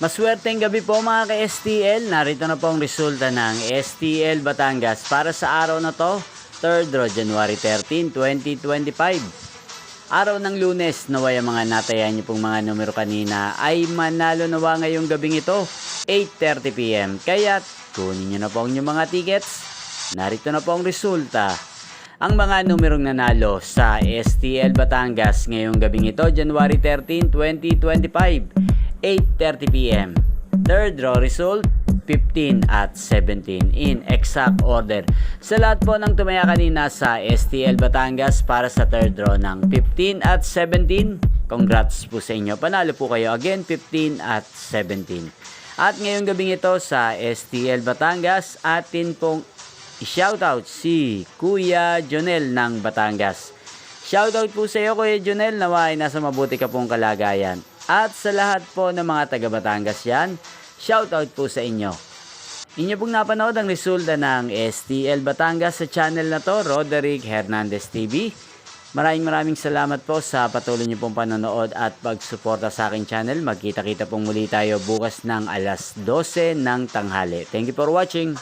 Maswerteng gabi po mga ka-STL. Narito na po ang resulta ng STL Batangas para sa araw na to, 3rd January 13, 2025. Araw ng Lunes, naway ang mga natayan niyo pong mga numero kanina ay manalo nawa ngayong gabing ito, 8:30 PM. Kaya kunin niyo na po ang inyong mga tickets. Narito na po ang resulta. Ang mga numerong nanalo sa STL Batangas ngayong gabing ito, January 13, 2025. 8:30 PM. Third draw result, 15 at 17 in exact order. Sa lahat po ng tumaya kanina sa STL Batangas para sa third draw ng 15 at 17, congrats po sa inyo. Panalo po kayo again, 15 at 17. At ngayong gabing ito sa STL Batangas, atin pong i-shoutout si Kuya Jonel ng Batangas. Shoutout po sa iyo Kuya Jonel, nawa ay nasa mabuti ka pong kalagayan. At sa lahat po ng mga taga Batangas yan, shoutout po sa inyo. Inyo pong napanood ang resulta ng STL Batangas sa channel na to, Roderick Hernandez TV. Maraming salamat po sa patuloy niyo pong panonood at pagsuporta sa aking channel. Magkita-kita pong muli tayo bukas ng alas 12 ng tanghali. Thank you for watching.